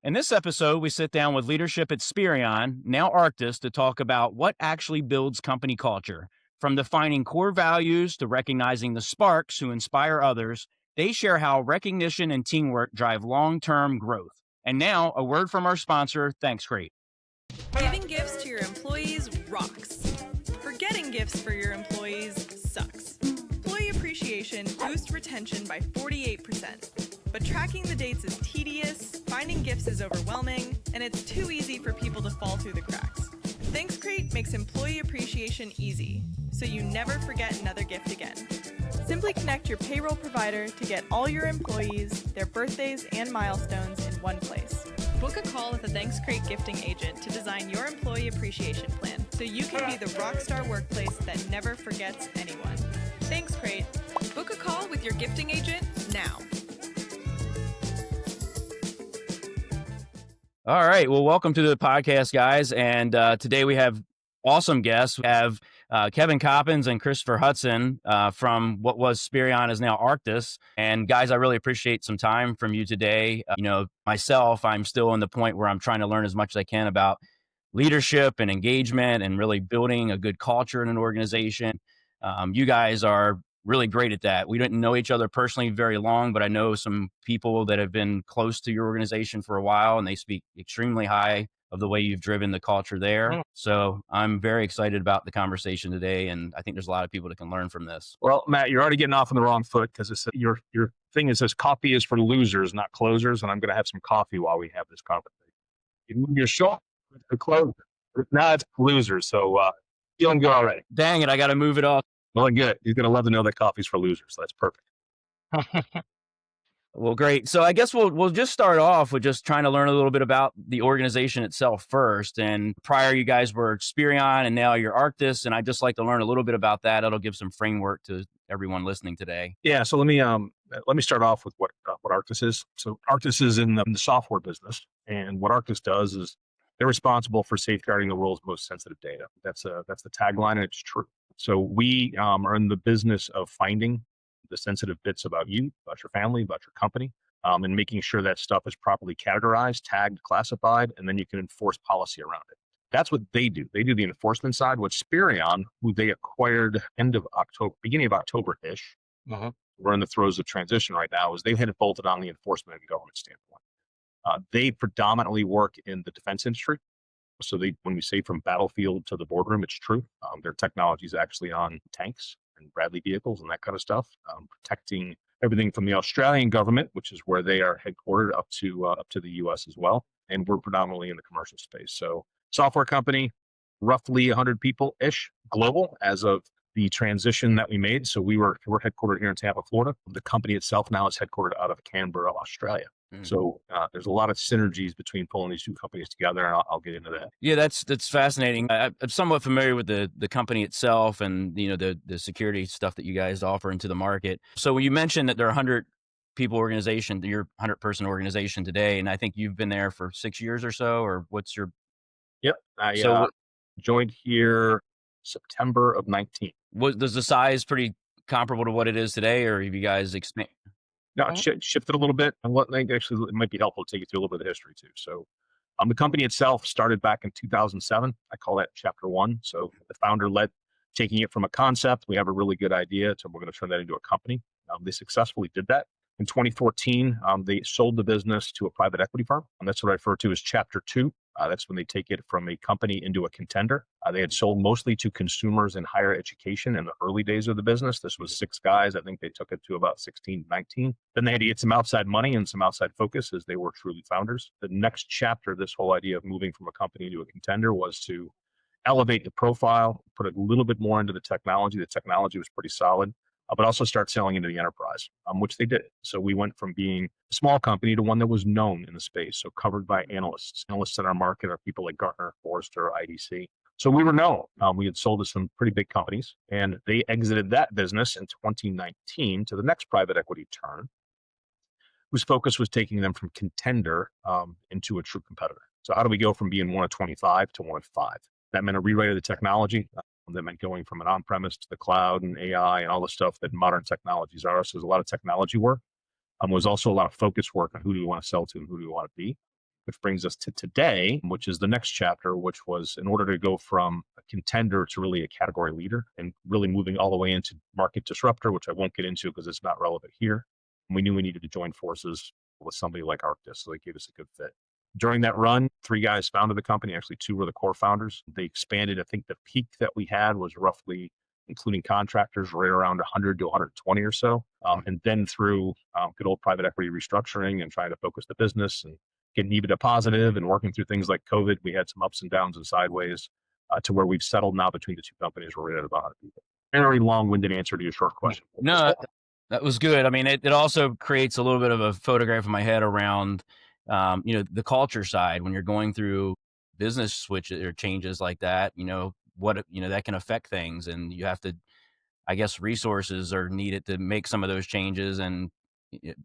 In this episode, we sit down with leadership at Spirion, now archTIS, to talk about what actually builds company culture. From defining core values to recognizing the sparks who inspire others, they share how recognition and teamwork drive long-term growth. And now, a word from our sponsor, ThanksCrate. Giving gifts to your employees rocks. Forgetting gifts for your employees sucks. Employee appreciation boosts retention by 48%. But tracking the dates is tedious, finding gifts is overwhelming, and it's too easy for people to fall through the cracks. ThanksCrate makes employee appreciation easy, so you never forget another gift again. Simply connect your payroll provider to get all your employees, their birthdays, and milestones in one place. Book a call with a ThanksCrate gifting agent to design your employee appreciation plan so you can be the rockstar workplace that never forgets anyone. ThanksCrate. Book a call with your gifting agent now. All right. Well, welcome to the podcast, guys. And today we have awesome guests. We have Kevin Coppins and Christopher Hudson from what was Spirion is now archTIS. And guys, I really appreciate some time from you today. Myself, I'm still in the point where I'm trying to learn as much as I can about leadership and engagement and really building a good culture in an organization. You guys are really great at that. We didn't know each other personally very long, but I know some people that have been close to your organization for a while, and they speak extremely high of the way you've driven the culture there. So I'm very excited about the conversation today, and I think there's a lot of people that can learn from this. Well, Matt, you're already getting off on the wrong foot because your thing is says coffee is for losers, not closers, and I'm going to have some coffee while we have this conversation. You move your shoulder to closer. Now it's losers, so feeling good already. Dang it, I got to move it off. Well, good. He's going to love to know that coffee's for losers, so that's perfect. Well, great. So I guess we'll just start off with just trying to learn a little bit about the organization itself first. And prior, you guys were Spirion, and now you're archTIS. And I'd just like to learn a little bit about that. It'll give some framework to everyone listening today. Yeah. So let me start off with what archTIS is. So archTIS is in the software business, and what archTIS does is they're responsible for safeguarding the world's most sensitive data. That's the tagline, and it's true. So we are in the business of finding the sensitive bits about you, about your family, about your company, and making sure that stuff is properly categorized, tagged, classified, and then you can enforce policy around it. That's what they do. They do the enforcement side. What Spirion, who they acquired beginning of October-ish, we're in the throes of transition right now, is they had it bolted on the enforcement and government standpoint. They predominantly work in the defense industry. So when we say from battlefield to the boardroom, it's true. Their technology is actually on tanks and Bradley vehicles and that kind of stuff, protecting everything from the Australian government, which is where they are headquartered, up to the U.S. as well. And we're predominantly in the commercial space. So software company, roughly 100 people-ish, global as of the transition that we made. So we're headquartered here in Tampa, Florida. The company itself now is headquartered out of Canberra, Australia. So there's a lot of synergies between pulling these two companies together, and I'll get into that. Yeah, that's fascinating. I'm somewhat familiar with the company itself and the security stuff that you guys offer into the market. So when you mentioned that they're 100 people organization, you're 100-person organization today, and I think you've been there for 6 years or so, or what's your? Yep, I joined here September of 19. Does the size pretty comparable to what it is today, or have you guys expanded? No, it shifted a little bit. And it might be helpful to take you through a little bit of history too. So the company itself started back in 2007. I call that chapter 1. So the founder led taking it from a concept. We have a really good idea, so we're going to turn that into a company. They successfully did that. In 2014, they sold the business to a private equity firm. And that's what I refer to as chapter 2. That's when they take it from a company into a contender. They had sold mostly to consumers in higher education in the early days of the business. This was 6 guys. I think they took it to about 16, 19. Then they had to get some outside money and some outside focus as they were truly founders. The next chapter, this whole idea of moving from a company into a contender, was to elevate the profile, put a little bit more into the technology. The technology was pretty solid. But also start selling into the enterprise, which they did. So we went from being a small company to one that was known in the space, so covered by analysts. Analysts in our market are people like Gartner, Forrester, IDC. So we were known. We had sold to some pretty big companies, and they exited that business in 2019 to the next private equity turn, whose focus was taking them from contender into a true competitor. So how do we go from being one of 25 to one of 5? That meant a rewrite of the technology. That meant going from an on-premise to the cloud and AI and all the stuff that modern technologies are. So there's a lot of technology work. There was also a lot of focus work on who do we want to sell to and who do we want to be. which brings us to today, which is the next chapter, which was in order to go from a contender to really a category leader and really moving all the way into market disruptor, which I won't get into because it's not relevant here. And we knew we needed to join forces with somebody like archTIS, so they gave us a good fit. During that run, 3 guys founded the company. Actually, 2 were the core founders. They expanded. I think the peak that we had was roughly, including contractors, right around 100 to 120 or so. And then through good old private equity restructuring and trying to focus the business and getting EBITDA positive and working through things like COVID, we had some ups and downs and sideways to where we've settled now between the 2 companies. We're right at about 100 people. Very long-winded answer to your short question. No, that was good. I mean, it also creates a little bit of a photograph in my head around, the culture side when you're going through business switches or changes like that, that can affect things, and you have to, I guess, resources are needed to make some of those changes. And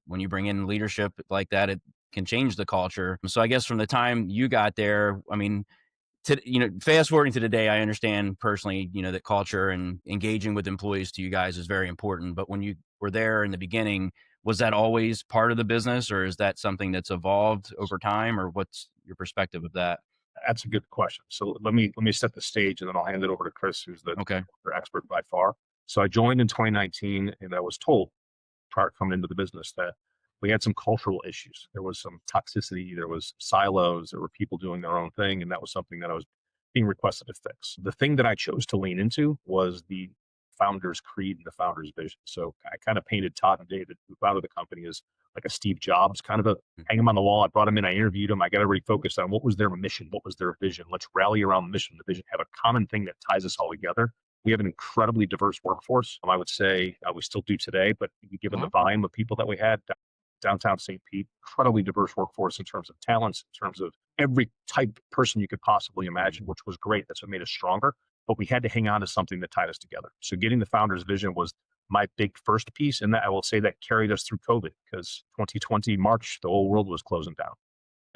when you bring in leadership like that, it can change the culture. So I guess from the time you got there, I mean, fast forwarding to today, I understand personally, that culture and engaging with employees to you guys is very important. But when you were there in the beginning, was that always part of the business, or is that something that's evolved over time, or what's your perspective of that? That's a good question. So let me set the stage, and then I'll hand it over to Chris, who's the Okay. expert by far. So I joined in 2019, and I was told prior to coming into the business that we had some cultural issues. There was some toxicity, there was silos, there were people doing their own thing, and that was something that I was being requested to fix. The thing that I chose to lean into was the founder's creed and the founder's vision. So I kind of painted Todd and David, who founded the company, as like a Steve Jobs, kind of a hang him on the wall. I brought him in, I interviewed him. I got everybody focused on what was their mission, what was their vision. Let's rally around the mission, the vision, have a common thing that ties us all together. We have an incredibly diverse workforce. I would say we still do today, but given the volume of people that we had downtown St. Pete, incredibly diverse workforce in terms of talents, in terms of every type of person you could possibly imagine, which was great. That's what made us stronger. But we had to hang on to something that tied us together. So getting the founder's vision was my big first piece. And that I will say that carried us through COVID, because 2020 March, the whole world was closing down.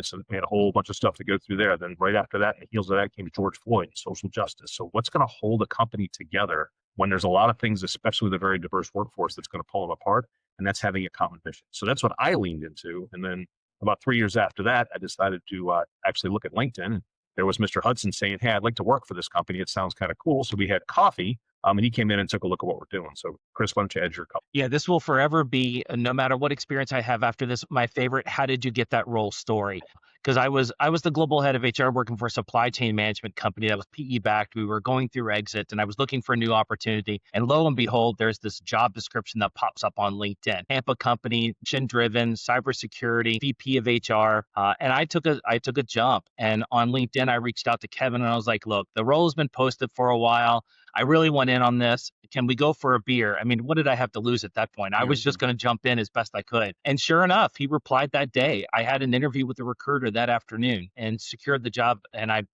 So we had a whole bunch of stuff to go through there. Then right after that, in the heels of that came George Floyd and social justice. So what's going to hold a company together when there's a lot of things, especially with a very diverse workforce, that's going to pull them apart? And that's having a common mission. So that's what I leaned into. And then about 3 years after that, I decided to actually look at LinkedIn. And there was Mr. Hudson saying, hey, I'd like to work for this company. It sounds kind of cool. So we had coffee. And he came in and took a look at what we're doing. So Chris, why don't you add your couple? Yeah, this will forever be, no matter what experience I have after this, my favorite, how did you get that role story? Because I was the global head of HR working for a supply chain management company that was PE backed. We were going through exit, and I was looking for a new opportunity. And lo and behold, there's this job description that pops up on LinkedIn. Tampa company, mission driven, cybersecurity, VP of HR. And I took a jump. And on LinkedIn, I reached out to Kevin and I was like, look, the role has been posted for a while. I really went in on this. Can we go for a beer? I mean, what did I have to lose at that point? I was just going to jump in as best I could. And sure enough, he replied that day. I had an interview with the recruiter that afternoon and secured the job. And I'm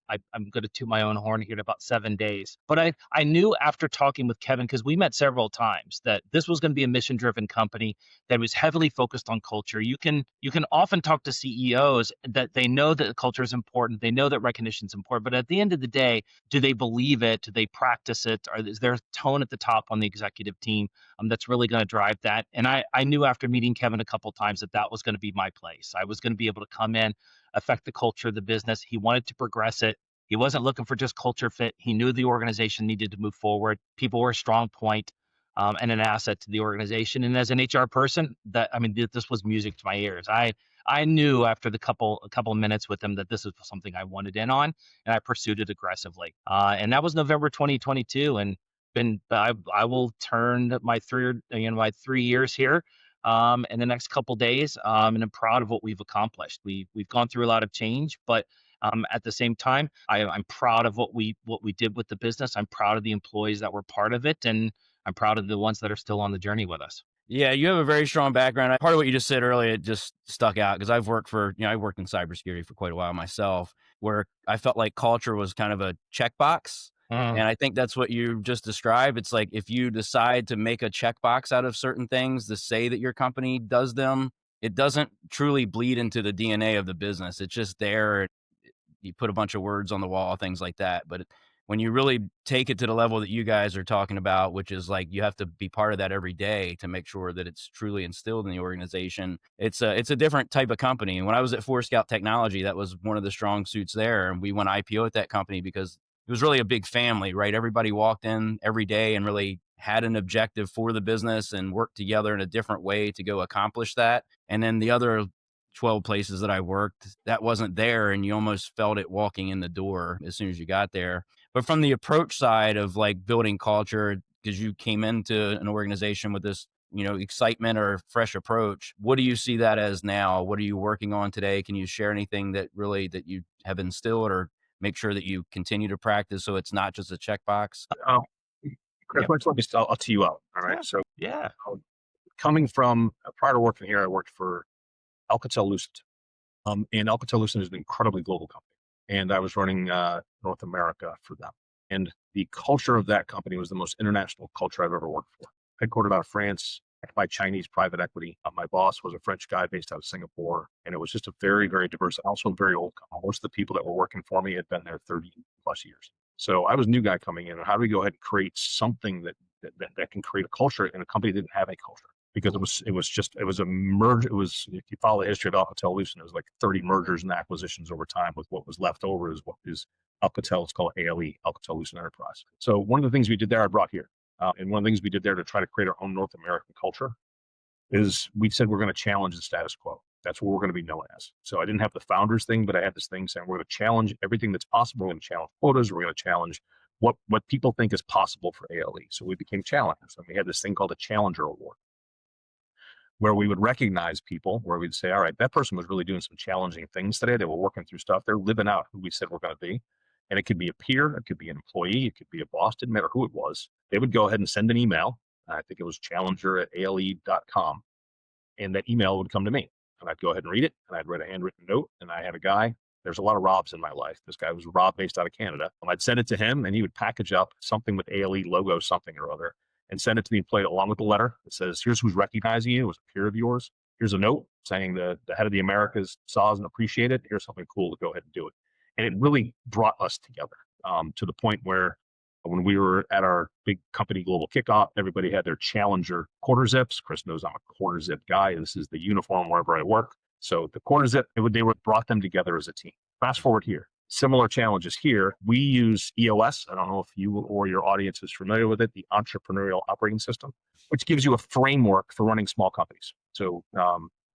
going to toot my own horn here in about 7 days. But I knew after talking with Kevin, because we met several times, that this was going to be a mission-driven company that was heavily focused on culture. You can often talk to CEOs that they know that culture is important. They know that recognition is important. But at the end of the day, do they believe it? Do they practice it? Or is there a tone at the top on the executive team that's really going to drive that? And I knew after meeting Kevin a couple of times that was going to be my place. I was going to be able to come in, affect the culture of the business. He wanted to progress it. He wasn't looking for just culture fit. He knew the organization needed to move forward. People were a strong point and an asset to the organization. And as an HR person, this was music to my ears. I knew after the couple of minutes with him that this is something I wanted in on, and I pursued it aggressively. And that was November 2022, and I will turn my 3 years here in the next couple of days, and I'm proud of what we've accomplished. We've gone through a lot of change, but at the same time, I'm proud of what we did with the business. I'm proud of the employees that were part of it, and I'm proud of the ones that are still on the journey with us. Yeah, you have a very strong background. Part of what you just said earlier, it just stuck out because I've worked I worked in cybersecurity for quite a while myself, where I felt like culture was kind of a checkbox. And I think that's what you just described. It's like if you decide to make a checkbox out of certain things to say that your company does them, it doesn't truly bleed into the DNA of the business. It's just there. You put a bunch of words on the wall, things like that. But when you really take it to the level that you guys are talking about, which is like you have to be part of that every day to make sure that it's truly instilled in the organization, it's a different type of company. And when I was at Four Scout Technology, that was one of the strong suits there. And we went IPO at that company because it was really a big family, right? Everybody walked in every day and really had an objective for the business and worked together in a different way to go accomplish that. And then the other 12 places that I worked, that wasn't there. And you almost felt it walking in the door as soon as you got there. But from the approach side of like building culture, because you came into an organization with this, excitement or fresh approach, what do you see that as now? What are you working on today? Can you share anything that you have instilled or make sure that you continue to practice so it's not just a checkbox? Chris, I'll tee you up. All right. Yeah. So Yeah. coming from prior to working here, I worked for Alcatel-Lucent. And Alcatel-Lucent is an incredibly global company. And I was running North America for them. And the culture of that company was the most international culture I've ever worked for. Headquartered out of France by Chinese private equity. My boss was a French guy based out of Singapore. And it was just a very, very diverse, also a very old company. Most of the people that were working for me had been there 30 plus years. So I was a new guy coming in. And how do we go ahead and create something that can create a culture in a company that didn't have a culture? Because it was a merge. It was, if you follow the history of Alcatel-Lucent, it was like 30 mergers and acquisitions over time. With what was left over is what is Alcatel. It's called ALE, Alcatel-Lucent Enterprise. So one of the things we did there, I brought here, and one of the things we did there to try to create our own North American culture is we said we're going to challenge the status quo. That's what we're going to be known as. So I didn't have the founders thing, but I had this thing saying we're going to challenge everything that's possible. We're going to challenge quotas. We're going to challenge what people think is possible for ALE. So we became challengers, and we had this thing called a Challenger Award, where we would recognize people, where we'd say, all right, that person was really doing some challenging things today. They were working through stuff. They're living out who we said we're going to be. And it could be a peer, it could be an employee, it could be a boss, didn't matter who it was. They would go ahead and send an email. I think it was challenger@ale.com. And that email would come to me. And I'd go ahead and read it. And I'd write a handwritten note. And I had a guy, there's a lot of Robs in my life. This guy was Rob based out of Canada. And I'd send it to him and he would package up something with ALE logo, something or other, and send it to the employee along with the letter that says, here's who's recognizing you as a peer of yours. Here's a note saying the head of the Americas saw and appreciated it. Here's something cool to go ahead and do it. And it really brought us together to the point where when we were at our big company global kickoff, everybody had their Challenger quarter zips. Chris knows I'm a quarter zip guy. This is the uniform wherever I work. So the quarter zip, they brought them together as a team. Fast forward here. Similar challenges here. We use EOS. I don't know if you or your audience is familiar with it, the Entrepreneurial Operating System, which gives you a framework for running small companies. So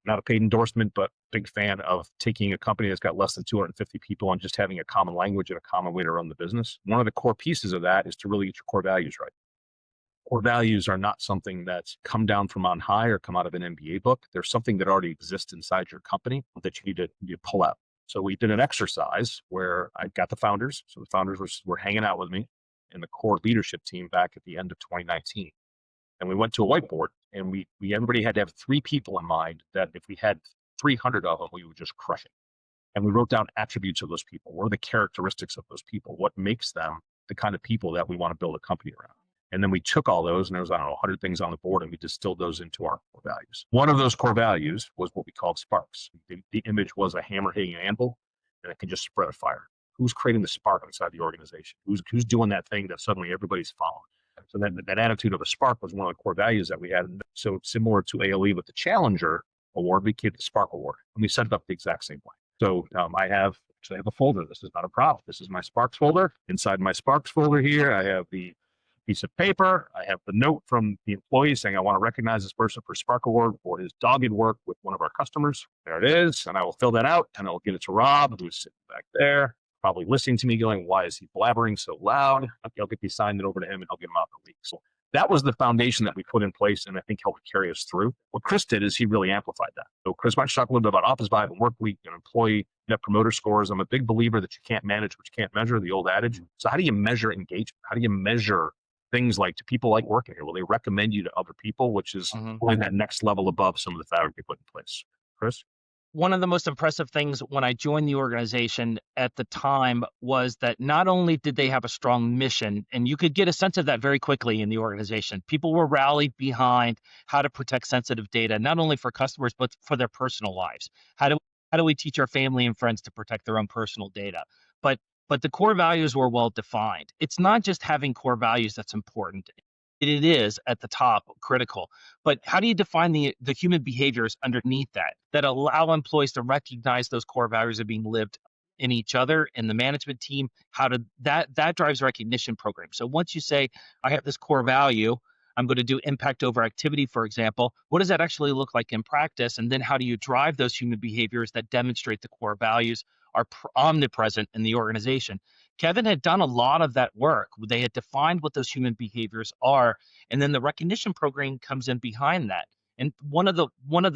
not a paid endorsement, but big fan of taking a company that's got less than 250 people and just having a common language and a common way to run the business. One of the core pieces of that is to really get your core values right. Core values are not something that's come down from on high or come out of an MBA book. They're something that already exists inside your company that you need to pull out. So we did an exercise where I got the founders. So the founders were hanging out with me and the core leadership team back at the end of 2019. And we went to a whiteboard and we everybody had to have 3 people in mind that if we had 300 of them, we would just crush it. And we wrote down attributes of those people. What are the characteristics of those people? What makes them the kind of people that we want to build a company around? And then we took all those and there was, 100 things on the board and we distilled those into our core values. One of those core values was what we called sparks. The image was a hammer hitting an anvil and it can just spread a fire. Who's creating the spark inside the organization? Who's doing that thing that suddenly everybody's following? So that attitude of a spark was one of the core values that we had. So similar to ALE with the Challenger Award, we kept the Spark Award and we set it up the exact same way. So I have a folder. This is not a problem. This is my Sparks folder. Inside my Sparks folder here, I have the piece of paper. I have the note from the employee saying, I want to recognize this person for Spark Award for his dogged work with one of our customers. There it is. And I will fill that out and I'll give it to Rob, who's sitting back there, probably listening to me going, why is he blabbering so loud? I'll get these signed over to him and I'll get him out in a week. So that was the foundation that we put in place and I think helped carry us through. What Chris did is he really amplified that. So Chris, why don't you talk a little bit about Office Vibe and Work Week and employee net promoter scores? I'm a big believer that you can't manage what you can't measure, the old adage. So how do you measure engagement? How do you measure things like, do people like working here? Will they recommend you to other people, which is really that next level above some of the fabric they put in place? Chris? One of the most impressive things when I joined the organization at the time was that not only did they have a strong mission, and you could get a sense of that very quickly in the organization, people were rallied behind how to protect sensitive data, not only for customers, but for their personal lives. How do we teach our family and friends to protect their own personal data? But but the core values were well defined. It's not just having core values that's important. It is at the top critical, but how do you define the human behaviors underneath that allow employees to recognize those core values are being lived in each other, in the management team? How to that drives recognition program. So once you say, I have this core value, I'm going to do impact over activity, for example, what does that actually look like in practice? And then how do you drive those human behaviors that demonstrate the core values are omnipresent in the organization? Kevin had done a lot of that work. They had defined what those human behaviors are, and then the recognition program comes in behind that. And one of the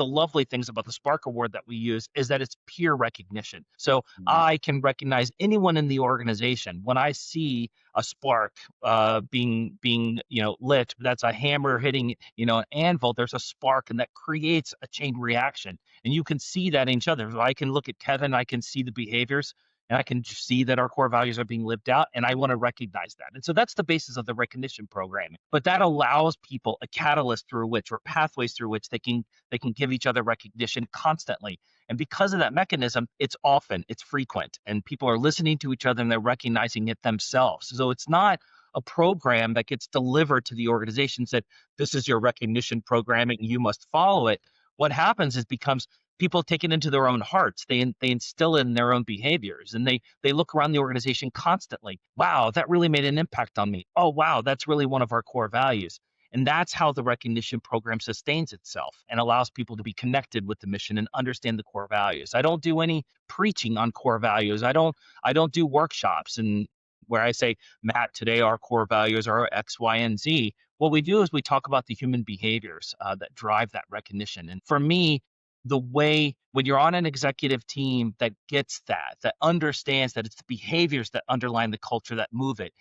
lovely things about the Spark Award that we use is that it's peer recognition. So I can recognize anyone in the organization when I see a spark being lit. That's a hammer hitting an anvil. There's a spark, and that creates a chain reaction. And you can see that in each other. So I can look at Kevin, I can see the behaviors, and I can see that our core values are being lived out, and I want to recognize that. And so that's the basis of the recognition program. But that allows people a catalyst through which, or pathways through which they can give each other recognition constantly. And because of that mechanism, it's frequent, and people are listening to each other and they're recognizing it themselves. So it's not a program that gets delivered to the organizations that this is your recognition programming, you must follow it. What happens is becomes people take it into their own hearts. They instill it in their own behaviors, and they look around the organization constantly. Wow, that really made an impact on me. Oh, wow, that's really one of our core values. And that's how the recognition program sustains itself and allows people to be connected with the mission and understand the core values. I don't do any preaching on core values. I don't do workshops and where I say, Matt, today our core values are X, Y, and Z. What we do is we talk about the human behaviors that drive that recognition. And for me, the way when you're on an executive team that gets that understands that it's the behaviors that underline the culture that move it,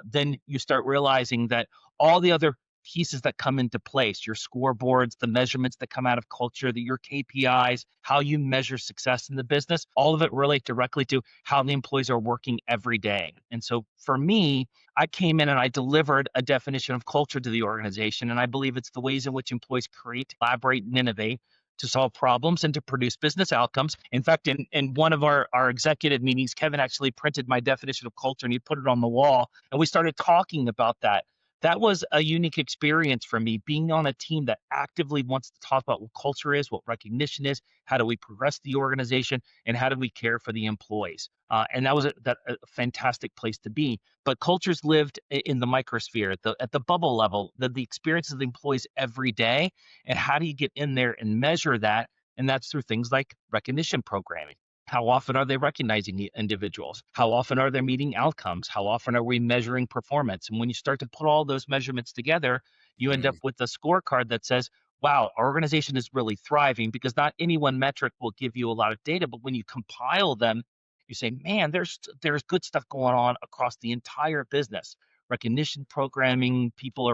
then you start realizing that all the other pieces that come into place, your scoreboards, the measurements that come out of culture, your KPIs, how you measure success in the business, all of it relate directly to how the employees are working every day. And so for me, I came in and I delivered a definition of culture to the organization. And I believe it's the ways in which employees create, collaborate, and innovate to solve problems and to produce business outcomes. In fact, in one of our executive meetings, Kevin actually printed my definition of culture and he put it on the wall. And we started talking about that. That was a unique experience for me, being on a team that actively wants to talk about what culture is, what recognition is, how do we progress the organization, and how do we care for the employees. And that was a fantastic place to be. But culture's lived in the microsphere, at the bubble level, the experience of the employees every day, and how do you get in there and measure that? And that's through things like recognition programming. How often are they recognizing the individuals? How often are they meeting outcomes? How often are we measuring performance? And when you start to put all those measurements together, you end up with a scorecard that says, wow, our organization is really thriving, because not any one metric will give you a lot of data, but when you compile them, you say, man, there's good stuff going on across the entire business. Recognition programming, people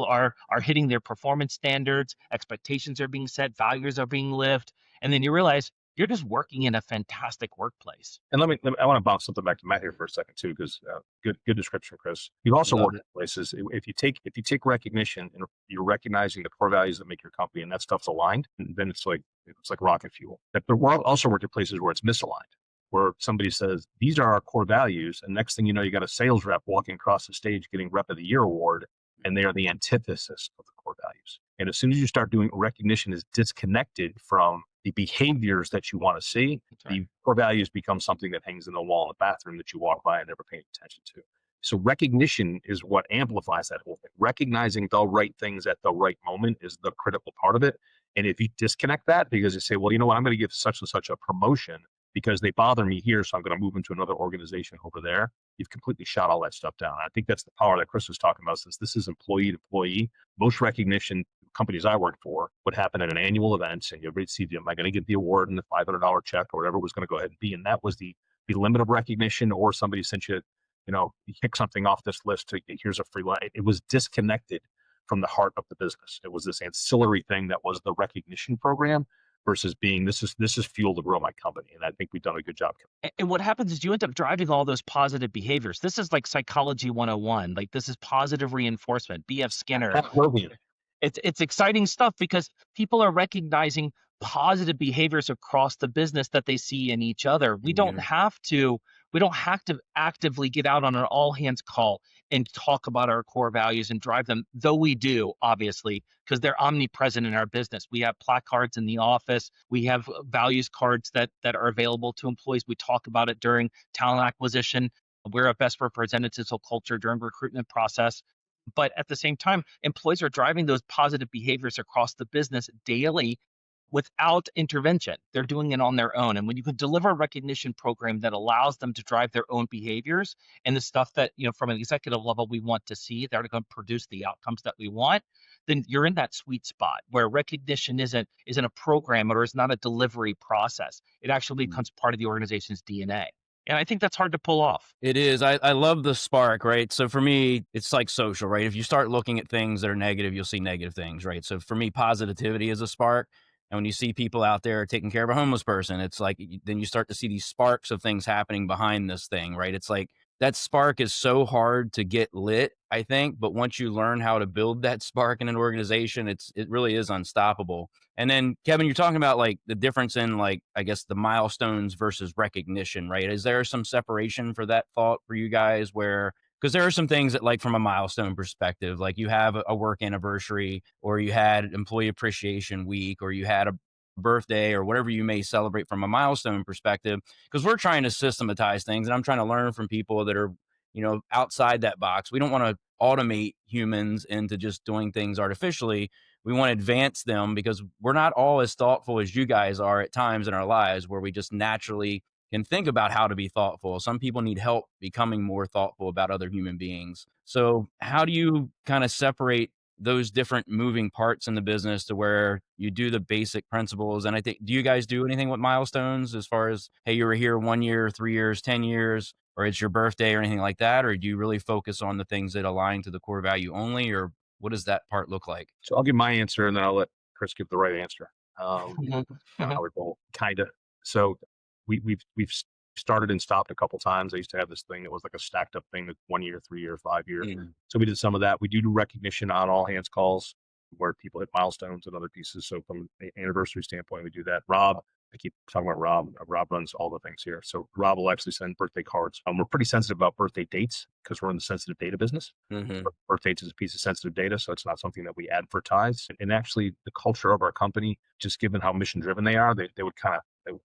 are hitting their performance standards, expectations are being set, values are being lived, and then you realize you're just working in a fantastic workplace. And I want to bounce something back to Matt here for a second too, because good description, Chris. You've also worked in places. If you take recognition and you're recognizing the core values that make your company, and that stuff's aligned, then it's like rocket fuel. But we're also worked at places where it's misaligned, where somebody says these are our core values, and next thing you know, you got a sales rep walking across the stage getting Rep of the Year award, and they are the antithesis of the core values. And as soon as you start doing recognition is disconnected from the behaviors that you want to see, the core values become something that hangs in the wall in the bathroom that you walk by and never pay attention to. So recognition is what amplifies that whole thing. Recognizing the right things at the right moment is the critical part of it. And if you disconnect that because you say, well, you know what, I'm going to give such and such a promotion because they bother me here, so I'm going to move them to another organization over there, you've completely shot all that stuff down. I think that's the power that Chris was talking about, since this is employee to employee. Most recognition companies I worked for would happen at an annual event, and you'd see, am I going to get the award and the $500 check or whatever it was going to go ahead and be? And that was the limit of recognition, or somebody sent you, you pick something off this list, here's a free line. It was disconnected from the heart of the business. It was this ancillary thing that was the recognition program versus being, this is fuel to grow my company. And I think we've done a good job. And what happens is you end up driving all those positive behaviors. This is like psychology 101. Like, this is positive reinforcement, B.F. Skinner. It's exciting stuff because people are recognizing positive behaviors across the business that they see in each other. We don't have to We don't have to actively get out on an all hands call and talk about our core values and drive them, though we do, obviously, because they're omnipresent in our business. We have placards in the office. We have values cards that are available to employees. We talk about it during talent acquisition. We're a best representatives of culture during recruitment process. But at the same time, employees are driving those positive behaviors across the business daily without intervention. They're doing it on their own. And when you can deliver a recognition program that allows them to drive their own behaviors and the stuff that, from an executive level we want to see, they're going to produce the outcomes that we want, then you're in that sweet spot where recognition isn't a program or is not a delivery process. It actually becomes part of the organization's DNA. And I think that's hard to pull off. It is. I love the spark, right? So for me, it's like social, right? If you start looking at things that are negative, you'll see negative things, right? So for me, positivity is a spark. And when you see people out there taking care of a homeless person, it's like, then you start to see these sparks of things happening behind this thing, right? It's like that spark is so hard to get lit, I think. But once you learn how to build that spark in an organization, it really is unstoppable. And then Kevin, you're talking about like the difference in like, I guess the milestones versus recognition, right? Is there some separation for that thought for you guys where, because there are some things that like from a milestone perspective, like you have a work anniversary or you had employee appreciation week or you had a birthday or whatever you may celebrate from a milestone perspective, because we're trying to systematize things and I'm trying to learn from people that are, outside that box. We don't want to automate humans into just doing things artificially. We want to advance them because we're not all as thoughtful as you guys are at times in our lives where we just naturally can think about how to be thoughtful. Some people need help becoming more thoughtful about other human beings. So how do you kind of separate those different moving parts in the business to where you do the basic principles? And I think, do you guys do anything with milestones as far as, hey, you were here 1 year, 3 years, 10 years, or it's your birthday or anything like that? Or do you really focus on the things that align to the core value only? Or what does that part look like? So I'll give my answer and then I'll let Chris give the right answer. How we roll, kind of. So we've started and stopped a couple times. I used to have this thing that was like a stacked up thing that 1 year, 3 year, 5 year. So we did some of that. We do recognition on all hands calls where people hit milestones and other pieces. So from an anniversary standpoint, we do that. Rob, I keep talking about Rob. Rob runs all the things here. So Rob will actually send birthday cards. We're pretty sensitive about birthday dates because we're in the sensitive data business. Birthday dates is a piece of sensitive data, so it's not something that we advertise. And actually, the culture of our company, just given how mission driven they are, they would kind of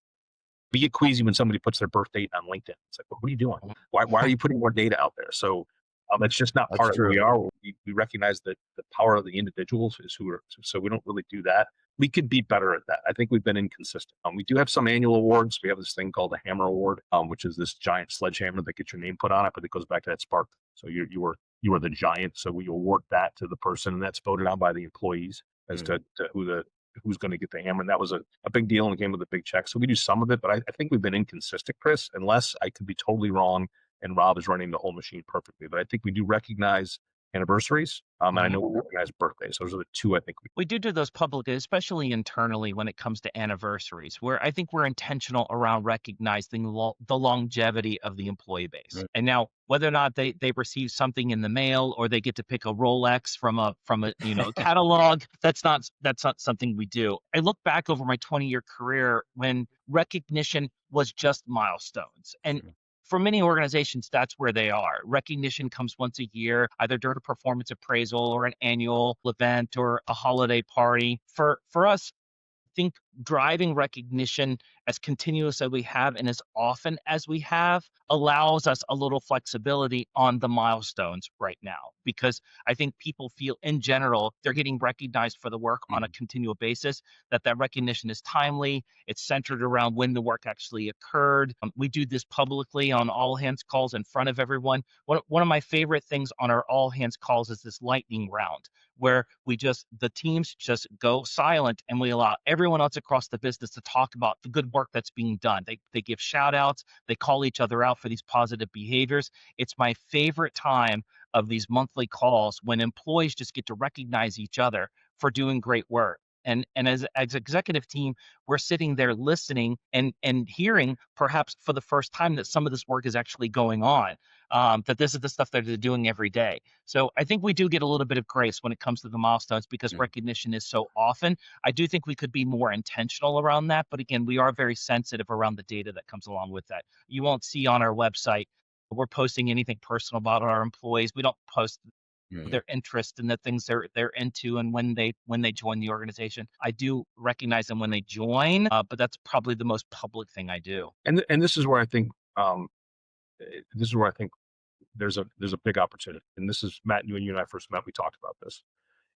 we get queasy when somebody puts their birth date on LinkedIn. It's like, what are you doing? Why are you putting more data out there? So it's just not part of who we are. We recognize that the power of the individuals is who are, so we don't really do that. We could be better at that. I think we've been inconsistent. We do have some annual awards. We have this thing called the Hammer Award, which is this giant sledgehammer that gets your name put on it, but it goes back to that spark. So you were the giant. So we award that to the person, and that's voted on by the employees as to who's going to get the hammer. And that was a big deal and came with a big check. So we do some of it, but I think we've been inconsistent, Chris, unless I could be totally wrong and Rob is running the whole machine perfectly. But I think we do recognize anniversaries, and I know we recognize birthdays. Those are the two I think we do those publicly, especially internally when it comes to anniversaries, where I think we're intentional around recognizing the longevity of the employee base. And now, whether or not they receive something in the mail or they get to pick a Rolex from a catalog, that's not something we do. I look back over my 20-year career when recognition was just milestones. And for many organizations, that's where they are. Recognition comes once a year, either during a performance appraisal or an annual event or a holiday party. For us, I think driving recognition as continuous as we have and as often as we have allows us a little flexibility on the milestones right now, because I think people feel in general they're getting recognized for the work on a continual basis, that recognition is timely, it's centered around when the work actually occurred. We do this publicly on all hands calls in front of everyone. One of my favorite things on our all hands calls is this lightning round, where the teams just go silent and we allow everyone else across the business to talk about the good work that's being done. They give shout outs, they call each other out for these positive behaviors. It's my favorite time of these monthly calls when employees just get to recognize each other for doing great work. And as executive team, we're sitting there listening and hearing perhaps for the first time that some of this work is actually going on, that this is the stuff that they're doing every day. So I think we do get a little bit of grace when it comes to the milestones because recognition is so often. I do think we could be more intentional around that. But again, we are very sensitive around the data that comes along with that. You won't see on our website, we're posting anything personal about our employees. We don't post their interest in the things they're into and when they join the organization. I do recognize them when they join, but that's probably the most public thing I do. And this is where I think there's a big opportunity. And this is Matt, you and I first met, we talked about this.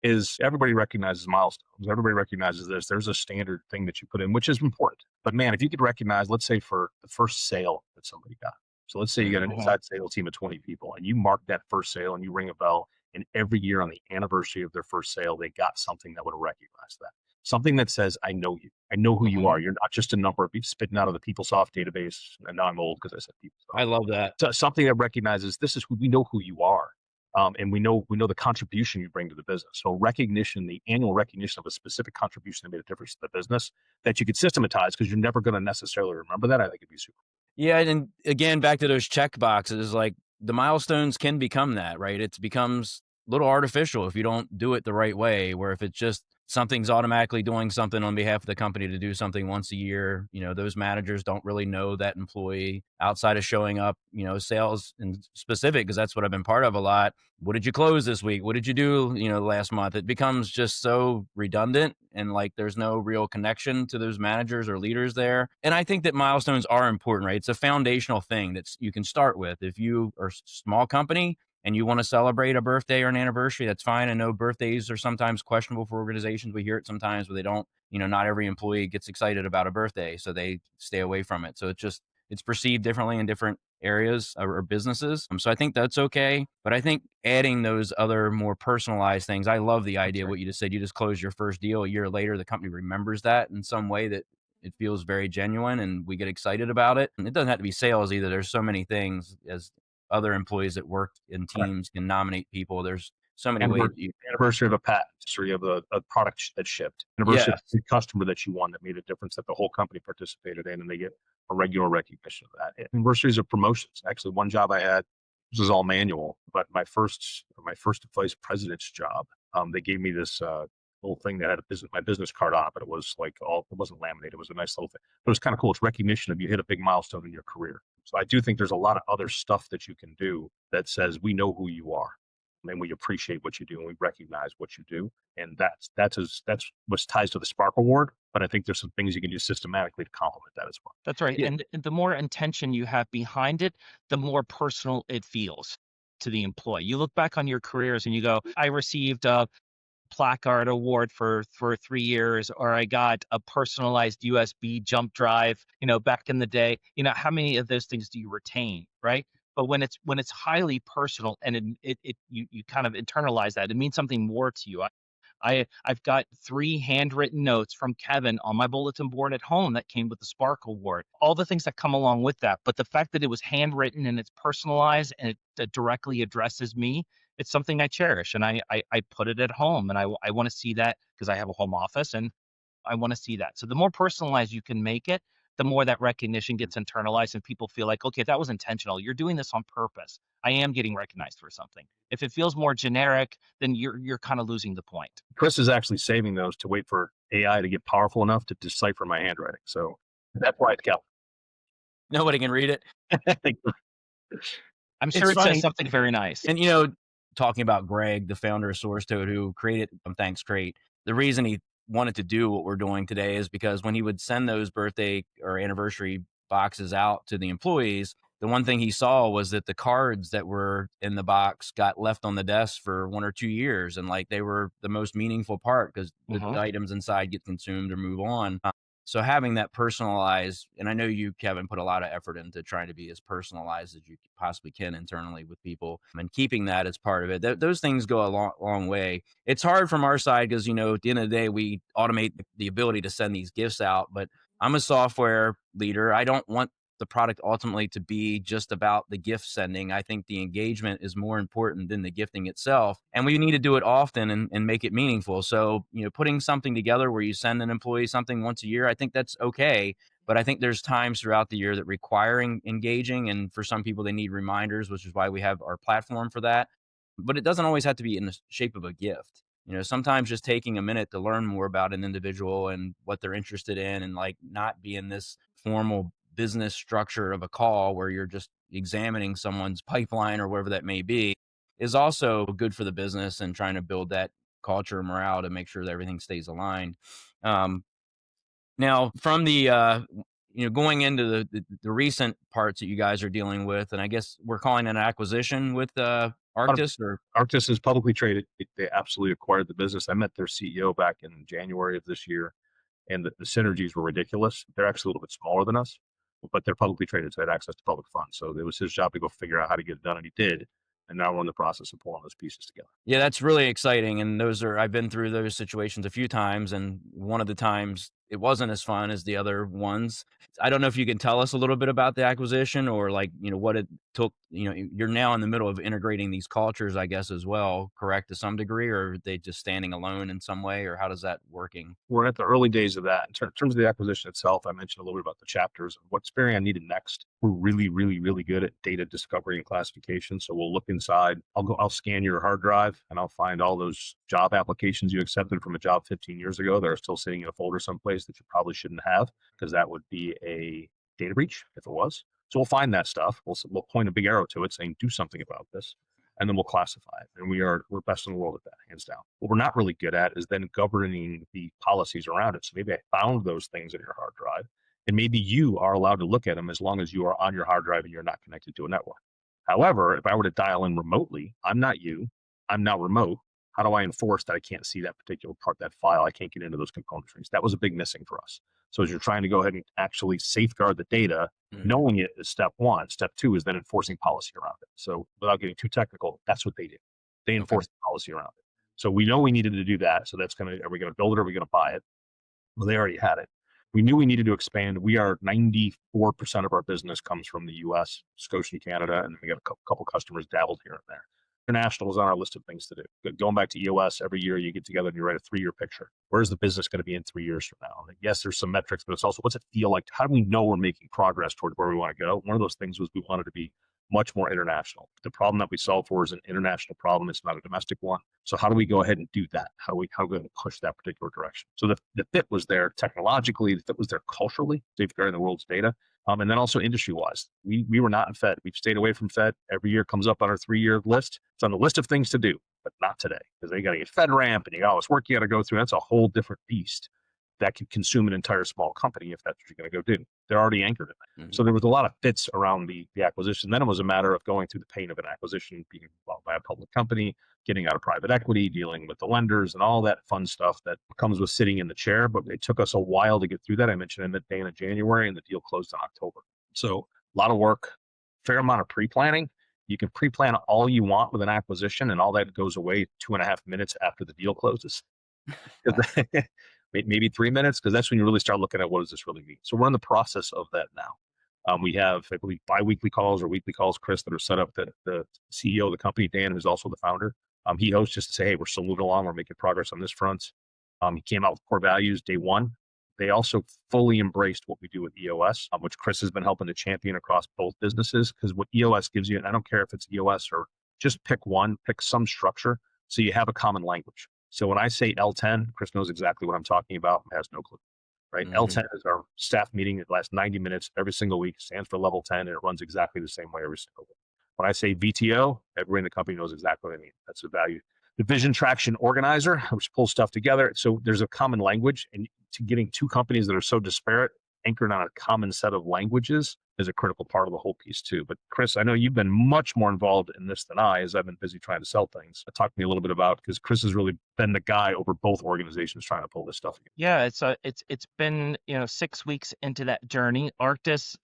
Is everybody recognizes milestones. Everybody recognizes this. There's a standard thing that you put in, which is important. But man, if you could recognize, let's say for the first sale that somebody got. So let's say you got an inside sales team of 20 people and you mark that first sale and you ring a bell, and every year on the anniversary of their first sale, they got something that would recognize that. Something that says, I know you. I know who you are. You're not just a number spitting out of the PeopleSoft database. And now I'm old because I said PeopleSoft. I love that. So something that recognizes this is who we know who you are. And we know the contribution you bring to the business. So recognition, the annual recognition of a specific contribution that made a difference to the business that you could systematize because you're never going to necessarily remember that. I think it'd be super. Yeah. And again, back to those check boxes, like the milestones can become that, right? It becomes a little artificial if you don't do it the right way, where if it's just something's automatically doing something on behalf of the company to do something once a year, those managers don't really know that employee outside of showing up, sales in specific, because that's what I've been part of a lot. What did you close this week? What did you do, last month? It becomes just so redundant and like there's no real connection to those managers or leaders there. And I think that milestones are important, right? It's a foundational thing that you can start with. If you are a small company, and you want to celebrate a birthday or an anniversary, that's fine. I know birthdays are sometimes questionable for organizations. We hear it sometimes where they don't, not every employee gets excited about a birthday, so they stay away from it. So it's perceived differently in different areas or businesses. So I think that's okay. But I think adding those other more personalized things, I love the idea, what you just said, you just closed your first deal. A year later, the company remembers that in some way that it feels very genuine and we get excited about it. And it doesn't have to be sales either. There's so many things as other employees that work in teams can nominate people. There's so many ways. Anniversary of a patent, history of a product that shipped, anniversary of a customer that you won that made a difference that the whole company participated in, and they get a regular recognition of that. Anniversaries of promotions. Actually, one job I had, this was all manual, but my first vice president's job, they gave me this little thing that had my business card on it, but it was it wasn't laminated. It was a nice little thing. But it was kind of cool. It's recognition of you hit a big milestone in your career. So I do think there's a lot of other stuff that you can do that says we know who you are and we appreciate what you do and we recognize what you do. And that's what ties to the Spark Award. But I think there's some things you can do systematically to complement that as well. That's right. Yeah. And the more intention you have behind it, the more personal it feels to the employee. You look back on your careers and you go, I received a placard award for 3 years, or I got a personalized USB jump drive, back in the day. How many of those things do you retain, right? But when it's highly personal and you kind of internalize that, it means something more to you. I've got 3 handwritten notes from Kevin on my bulletin board at home that came with the Spark Award. All the things that come along with that, but the fact that it was handwritten and it's personalized and it directly addresses me, it's something I cherish, and I put it at home, and I want to see that because I have a home office, and I want to see that. So the more personalized you can make it, the more that recognition gets internalized, and people feel like, okay, that was intentional. You're doing this on purpose. I am getting recognized for something. If it feels more generic, then you're kind of losing the point. Chris is actually saving those to wait for AI to get powerful enough to decipher my handwriting. So that's why it's kept. Nobody can read it. I'm sure it says something very nice. And talking about Greg, the founder of SourceToad, who created Thanks Crate, the reason he wanted to do what we're doing today is because when he would send those birthday or anniversary boxes out to the employees, the one thing he saw was that the cards that were in the box got left on the desk for 1 or 2 years. And they were the most meaningful part because the items inside get consumed or move on. So having that personalized, and I know you, Kevin, put a lot of effort into trying to be as personalized as you possibly can internally with people, and keeping that as part of it. Those things go a long way. It's hard from our side because, at the end of the day, we automate the ability to send these gifts out, but I'm a software leader. I don't want the product ultimately to be just about the gift sending. I think the engagement is more important than the gifting itself. And we need to do it often and make it meaningful. So, putting something together where you send an employee something once a year, I think that's okay. But I think there's times throughout the year that requiring engaging. And for some people, they need reminders, which is why we have our platform for that. But it doesn't always have to be in the shape of a gift. Sometimes just taking a minute to learn more about an individual and what they're interested in, and like not be in this formal business structure of a call where you're just examining someone's pipeline or whatever that may be, is also good for the business and trying to build that culture and morale to make sure that everything stays aligned. Now, from the going into the recent parts that you guys are dealing with, and I guess we're calling it an acquisition with archTIS, or archTIS is publicly traded. They absolutely acquired the business. I met their CEO back in January of this year, and the synergies were ridiculous. They're actually a little bit smaller than us, but they're publicly traded, so they had access to public funds. So it was his job to go figure out how to get it done, and he did. And now we're in the process of pulling those pieces together. Yeah, that's really exciting. And I've been through those situations a few times, and one of the times it wasn't as fun as the other ones. I don't know if you can tell us a little bit about the acquisition, or what it took. You're now in the middle of integrating these cultures, I guess, as well, correct, to some degree, or are they just standing alone in some way, or how does that working? We're at the early days of that. In terms of the acquisition itself, I mentioned a little bit about the chapters and what Spirion needed next. We're really, really, really good at data discovery and classification. So we'll look inside. I'll scan your hard drive and I'll find all those job applications you accepted from a job 15 years ago that are still sitting in a folder someplace that you probably shouldn't have, because that would be a data breach if it was. So we'll find that stuff. We'll point a big arrow to it saying, do something about this. And then we'll classify it. And we're best in the world at that, hands down. What we're not really good at is then governing the policies around it. So maybe I found those things in your hard drive, and maybe you are allowed to look at them as long as you are on your hard drive and you're not connected to a network. However, if I were to dial in remotely, I'm not you, I'm now remote. How do I enforce that I can't see that particular part, that file? I can't get into those componentries. That was a big missing for us. So as you're trying to go ahead and actually safeguard the data, knowing it is step one. Step two is then enforcing policy around it. So without getting too technical, that's what they do. They enforce the policy around it. So we know we needed to do that. So that's are we going to build it or are we going to buy it? Well, they already had it. We knew we needed to expand. We are 94% of our business comes from the US, Scotia, Canada, and we got a couple customers dabbled here and there. International is on our list of things to do. Going back to EOS, every year you get together and you write a 3-year picture. Where's the business going to be in 3 years from now? And yes, there's some metrics, but it's also, what's it feel like? How do we know we're making progress toward where we want to go? One of those things was we wanted to be much more international. The problem that we solve for is an international problem. It's not a domestic one. So how do we go ahead and do that? How do we push that particular direction? So the fit was there technologically, the fit was there culturally, safeguarding the world's data. And then also industry-wise, we were not in Fed. We've stayed away from Fed. Every year comes up on our 3-year list. It's on the list of things to do, but not today, because they got to get FedRAMP and you got all this work you got to go through. That's a whole different beast that can consume an entire small company if that's what you're going to go do. They're already anchored in that. Mm-hmm. So there was a lot of fits around the acquisition. Then it was a matter of going through the pain of an acquisition, being involved by a public company, getting out of private equity, dealing with the lenders and all that fun stuff that comes with sitting in the chair. But it took us a while to get through that. I mentioned in the day in January, and the deal closed in October. So a lot of work, fair amount of pre-planning. You can pre-plan all you want with an acquisition, and all that goes away 2.5 minutes after the deal closes. Maybe 3 minutes, because that's when you really start looking at what does this really mean. So we're in the process of that now. We have, I believe, bi-weekly calls or weekly calls, Chris, that are set up. The CEO of the company, Dan, who's also the founder, he hosts just to say, hey, we're still moving along. We're making progress on this front. He came out with core values day one. They also fully embraced what we do with EOS, which Chris has been helping to champion across both businesses, because what EOS gives you, and I don't care if it's EOS or just pick one, pick some structure so you have a common language. So when I say L10, Chris knows exactly what I'm talking about and has no clue, right? Mm-hmm. L10 is our staff meeting. It lasts 90 minutes every single week, stands for level 10, and it runs exactly the same way every single week. When I say VTO, everyone in the company knows exactly what I mean. That's the value. The Vision Traction Organizer, which pulls stuff together. So there's a common language, and to getting two companies that are so disparate, anchored on a common set of languages, is a critical part of the whole piece too. But Chris, I know you've been much more involved in this than I, as I've been busy trying to sell things. Talk to me a little bit about, because Chris has really been the guy over both organizations trying to pull this stuff together. Yeah, it's been 6 weeks into that journey. archTIS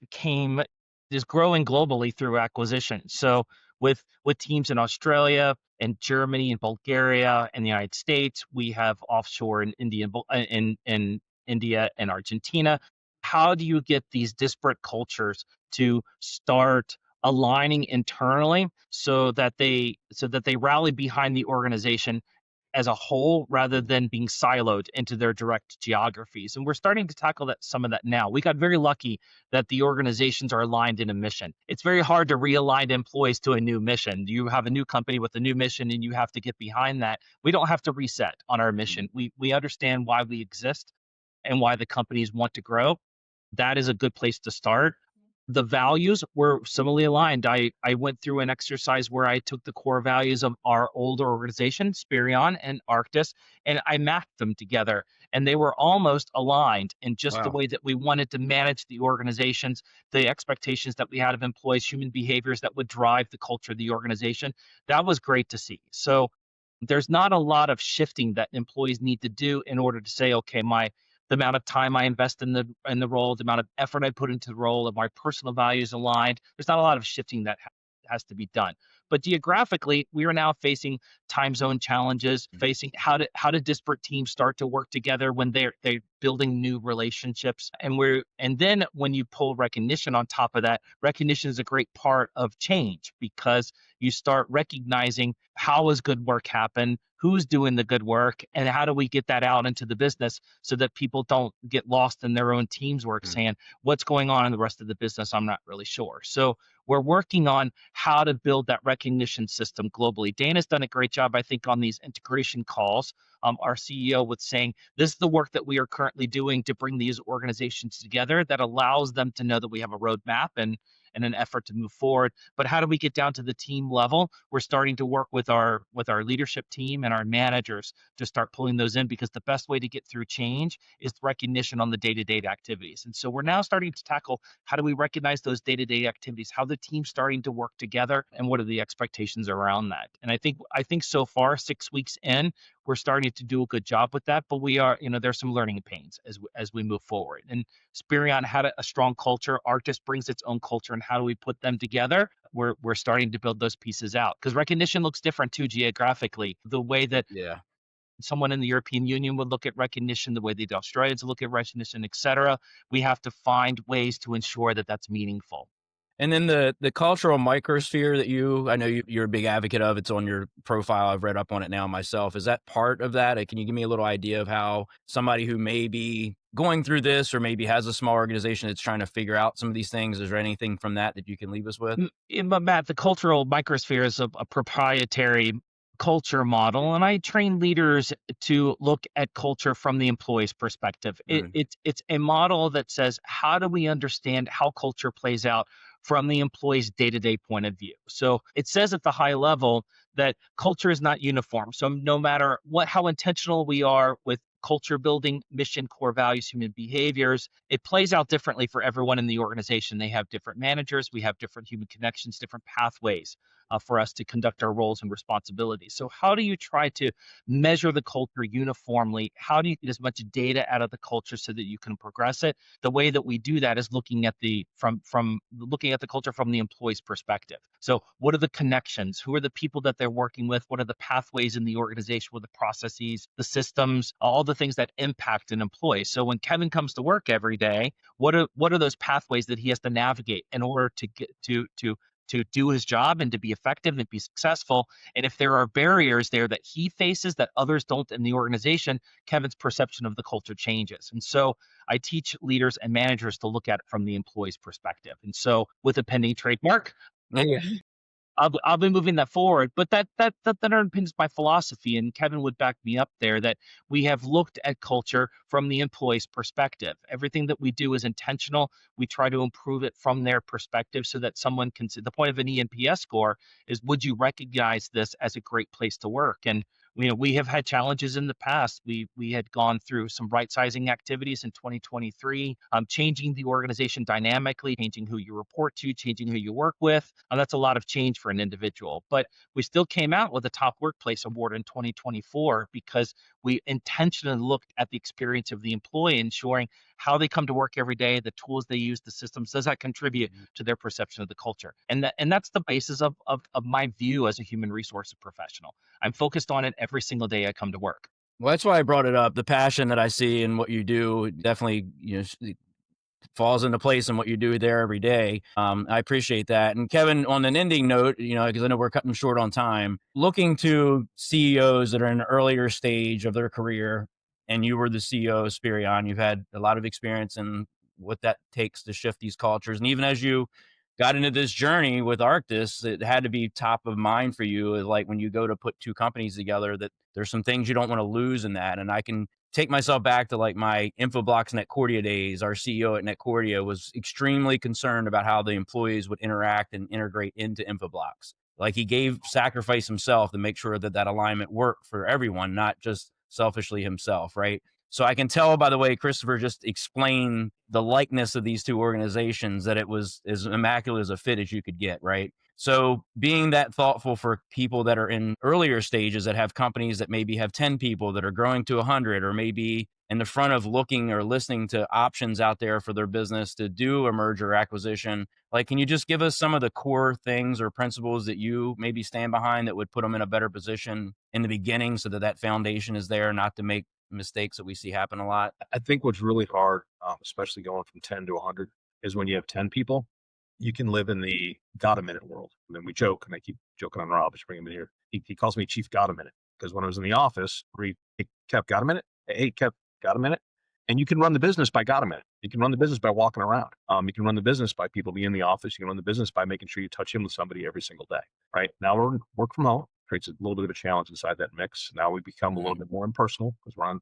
is growing globally through acquisition. So with teams in Australia and Germany and Bulgaria and the United States, we have offshore in India and India and Argentina. How do you get these disparate cultures to start aligning internally so that they rally behind the organization as a whole rather than being siloed into their direct geographies. And we're starting to tackle some of that now. We got very lucky that the organizations are aligned in a mission. It's very hard to realign employees to a new mission. You have a new company with a new mission and you have to get behind that. We don't have to reset on our mission. We understand why we exist and why the companies want to grow. That is a good place to start. The values were similarly aligned. I went through an exercise where I took the core values of our older organization, Spirion and archTIS, and I mapped them together. And they were almost aligned in just the way that we wanted to manage the organizations, the expectations that we had of employees, human behaviors that would drive the culture of the organization. That was great to see. So there's not a lot of shifting that employees need to do in order to say, okay, the amount of time I invest in the role, the amount of effort I put into the role, of my personal values aligned. There's not a lot of shifting that has to be done. But geographically, we are now facing time zone challenges, facing how do disparate teams start to work together when they're building new relationships. And then when you pull recognition on top of that, recognition is a great part of change because you start recognizing how is good work happen, who's doing the good work, and how do we get that out into the business so that people don't get lost in their own team's work saying, what's going on in the rest of the business? I'm not really sure. So we're working on how to build that recognition system globally. Dana's done a great job, I think, on these integration calls. Our CEO was saying, this is the work that we are currently doing to bring these organizations together that allows them to know that we have a roadmap and an effort to move forward. But how do we get down to the team level? We're starting to work with our leadership team and our managers to start pulling those in because the best way to get through change is recognition on the day-to-day activities. And so we're now starting to tackle how do we recognize those day-to-day activities, how the team's starting to work together, and what are the expectations around that. And I think so far, 6 weeks in, we're starting to do a good job with that, but we are, there's some learning pains as we move forward. And Spirion had a strong culture. archTIS brings its own culture, and how do we put them together? We're starting to build those pieces out because recognition looks different too geographically. The way that someone in the European Union would look at recognition, the way the Australians look at recognition, et cetera. We have to find ways to ensure that that's meaningful. And then the cultural microsphere that I know you're a big advocate of, it's on your profile. I've read up on it now myself. Is that part of that? Can you give me a little idea of how somebody who may be going through this or maybe has a small organization that's trying to figure out some of these things, is there anything from that you can leave us with? Matt, the cultural microsphere is a proprietary culture model, and I train leaders to look at culture from the employee's perspective. It's a model that says, how do we understand how culture plays out from the employee's day-to-day point of view? So it says at the high level that culture is not uniform. So no matter how intentional we are with culture building, mission, core values, human behaviors, it plays out differently for everyone in the organization. They have different managers, we have different human connections, different pathways for us to conduct our roles and responsibilities. So how do you try to measure the culture uniformly? How do you get as much data out of the culture so that you can progress it? The way that we do that is looking at looking at the culture from the employee's perspective. So what are the connections? Who are the people that they're working with? What are the pathways in the organization? What are the processes, the systems, all the things that impact an employee? So when Kevin comes to work every day, what are those pathways that he has to navigate in order to get to do his job and to be effective and be successful? And if there are barriers there that he faces that others don't in the organization, Kevin's perception of the culture changes. And so I teach leaders and managers to look at it from the employee's perspective. And so with a pending trademark, I'll be moving that forward, but that underpins my philosophy, and Kevin would back me up there, that we have looked at culture from the employee's perspective. Everything that we do is intentional. We try to improve it from their perspective so that someone can see. The point of an ENPS score is, would you recognize this as a great place to work? And we have had challenges in the past. We had gone through some right sizing activities in 2023, changing the organization dynamically, changing who you report to, changing who you work with. That's a lot of change for an individual, but we still came out with a top workplace award in 2024 because we intentionally looked at the experience of the employee, ensuring how they come to work every day, the tools they use, the systems. Does that contribute to their perception of the culture? And that's the basis of my view as a human resources professional. I'm focused on it every single day I come to work. Well, that's why I brought it up. The passion that I see in what you do definitely, falls into place in what you do there every day. I appreciate that. And Kevin, on an ending note, because I know we're cutting short on time, looking to CEOs that are in an earlier stage of their career, and you were the CEO of Spirion, you've had a lot of experience in what that takes to shift these cultures. And even as you got into this journey with archTIS, it had to be top of mind for you. Like when you go to put two companies together, that there's some things you don't want to lose in that. And I can take myself back to like my Infoblox NetCordia days. Our CEO at NetCordia was extremely concerned about how the employees would interact and integrate into Infoblox. Like he sacrifice himself to make sure that alignment worked for everyone, not just selfishly himself, right? So I can tell by the way Christopher just explained the likeness of these two organizations that it was as immaculate as a fit as you could get, right? So being that thoughtful for people that are in earlier stages that have companies that maybe have 10 people that are growing to 100, or maybe in the front of looking or listening to options out there for their business to do a merger or acquisition, like, can you just give us some of the core things or principles that you maybe stand behind that would put them in a better position in the beginning so that foundation is there, not to make mistakes that we see happen a lot? I think what's really hard, especially going from 10 to 100, is when you have 10 people, you can live in the got a minute world. And then we joke, and I keep joking on Rob, just bring him in here. He calls me Chief Got a Minute, because when I was in the office, hey, Kev, got a minute? Hey, Kev, got a minute? And you can run the business by got a minute. You can run the business by walking around. You can run the business by people being in the office. You can run the business by making sure you touch in with somebody every single day, right? Now we're in work from home, creates a little bit of a challenge inside that mix. Now we become a little bit more impersonal because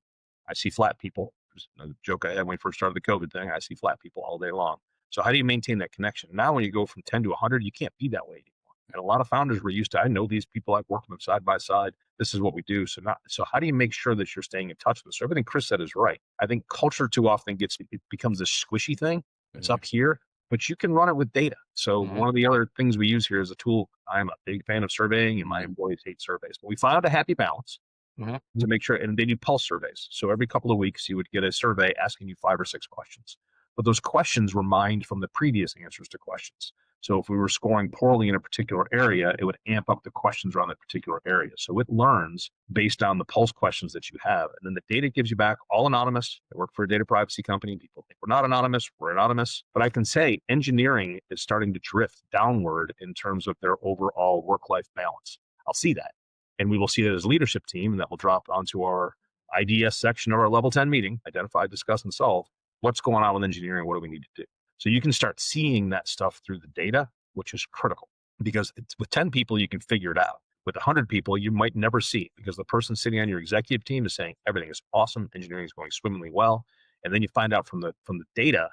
I see flat people. There's a joke I had when we first started the COVID thing. I see flat people all day long. So how do you maintain that connection? Now, when you go from 10 to 100, you can't be that way anymore. And a lot of founders were used to, I know these people, I've worked with them side by side. This is what we do. So how do you make sure that you're staying in touch with us? So everything Chris said is right. I think culture too often it becomes this squishy thing. It's up here, but you can run it with data. So one of the other things we use here is a tool. I'm a big fan of surveying, and my employees hate surveys, but we found a happy balance to make sure, and they do pulse surveys. So every couple of weeks, you would get a survey asking you 5 or 6 questions. But those questions were mined from the previous answers to questions. So if we were scoring poorly in a particular area, it would amp up the questions around that particular area. So it learns based on the pulse questions that you have. And then the data gives you back, all anonymous. I work for a data privacy company. People think we're not anonymous. We're anonymous. But I can say engineering is starting to drift downward in terms of their overall work-life balance. I'll see that. And we will see that as a leadership team, and that will drop onto our IDS section of our level 10 meeting, identify, discuss, and solve. What's going on with engineering? What do we need to do? So you can start seeing that stuff through the data, which is critical, because with 10 people, you can figure it out. With 100 people, you might never see it, because the person sitting on your executive team is saying everything is awesome, engineering is going swimmingly well. And then you find out from the data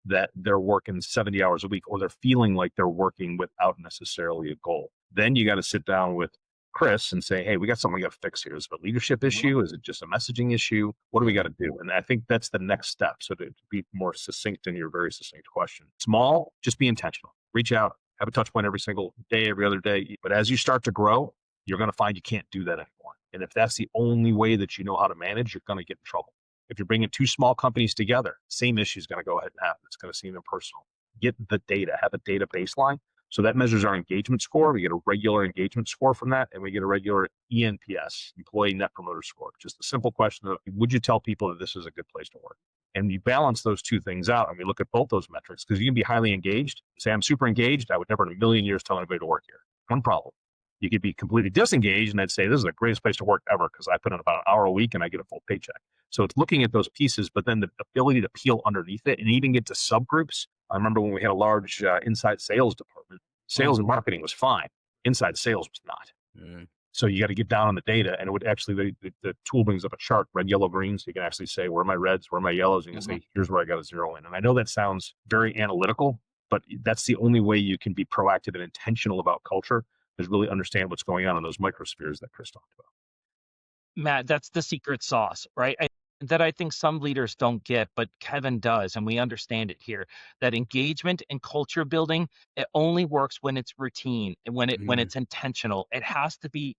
that they're working 70 hours a week, or they're feeling like they're working without necessarily a goal. Then you got to sit down with Chris and say, hey, we got something we got to fix here. Is it a leadership issue? Is it just a messaging issue? What do we got to do? And I think that's the next step. So to be more succinct in your very succinct question, small, just be intentional. Reach out, have a touch point every single day, every other day. But as you start to grow, you're going to find you can't do that anymore. And if that's the only way that you know how to manage, you're going to get in trouble. If you're bringing 2 small companies together, same issue is going to go ahead and happen. It's going to seem impersonal. Get the data, have a data baseline. So that measures our engagement score. We get a regular engagement score from that, and we get a regular ENPS, Employee Net Promoter Score. Just a simple question of, would you tell people that this is a good place to work? And you balance those 2 things out, and we look at both those metrics, because you can be highly engaged. Say, I'm super engaged. I would never in a million years tell anybody to work here. One problem. You could be completely disengaged, and I'd say, this is the greatest place to work ever, because I put in about an hour a week and I get a full paycheck. So it's looking at those pieces, but then the ability to peel underneath it and even get to subgroups. I remember when we had a large inside sales department, sales and marketing was fine. Inside sales was not. So you got to get down on the data, and it would actually, the tool brings up a chart, red, yellow, green. So you can actually say, where are my reds? Where are my yellows? And you can say, here's where I got to zero in. And I know that sounds very analytical, but that's the only way you can be proactive and intentional about culture, is really understand what's going on in those microspheres that Chris talked about. Matt, that's the secret sauce, right? That I think some leaders don't get, but Kevin does, and we understand it here. That engagement and culture building, it only works when it's routine and when it's intentional. It has to be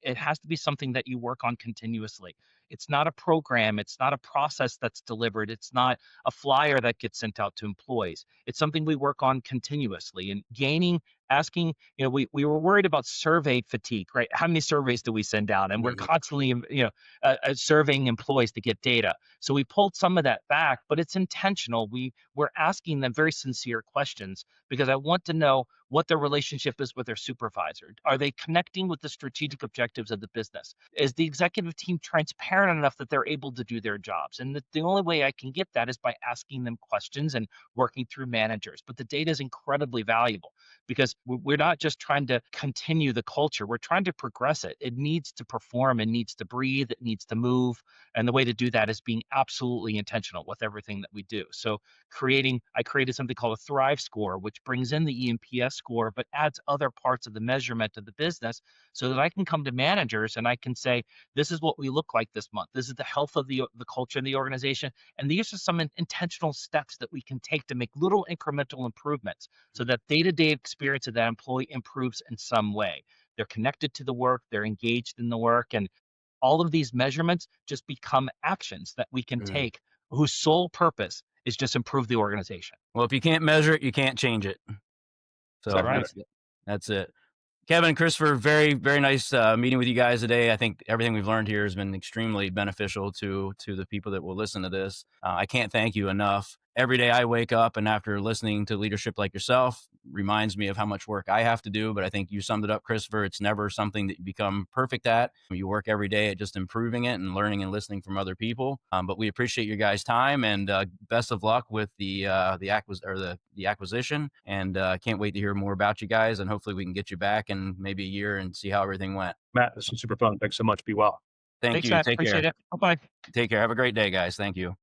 something that you work on continuously. It's not a program. It's not a process that's delivered. It's not a flyer that gets sent out to employees. It's something we work on continuously and asking, we were worried about survey fatigue, right? How many surveys do we send out? And we're constantly, surveying employees to get data. So we pulled some of that back, but it's intentional. We're asking them very sincere questions because I want to know what their relationship is with their supervisor. Are they connecting with the strategic objectives of the business? Is the executive team transparent enough that they're able to do their jobs? And the only way I can get that is by asking them questions and working through managers. But the data is incredibly valuable because we're not just trying to continue the culture, we're trying to progress it. It needs to perform, it needs to breathe, it needs to move. And the way to do that is being absolutely intentional with everything that we do. So I created something called a Thrive score, which brings in the EMPS score, but adds other parts of the measurement of the business so that I can come to managers and I can say, this is what we look like this month. This is the health of the culture in the organization. And these are some intentional steps that we can take to make little incremental improvements so that day-to-day experience of that employee improves in some way. They're connected to the work, they're engaged in the work, and all of these measurements just become actions that we can take whose sole purpose is just improve the organization. Well, if you can't measure it, you can't change it. So Right. that's it. Kevin and Christopher, very, very nice meeting with you guys today. I think everything we've learned here has been extremely beneficial to the people that will listen to this. I can't thank you enough. Every day I wake up and after listening to leadership like yourself reminds me of how much work I have to do. But I think you summed it up, Christopher. It's never something that you become perfect at. You work every day at just improving it and learning and listening from other people. But we appreciate your guys' time and best of luck with the acquisition. And can't wait to hear more about you guys. And hopefully we can get you back in maybe a year and see how everything went. Matt, this was super fun. Thanks so much. Be well. Thanks, Thanks, you. Matt. Take Appreciate care. it. Bye-bye. Take care. Have a great day, guys. Thank you.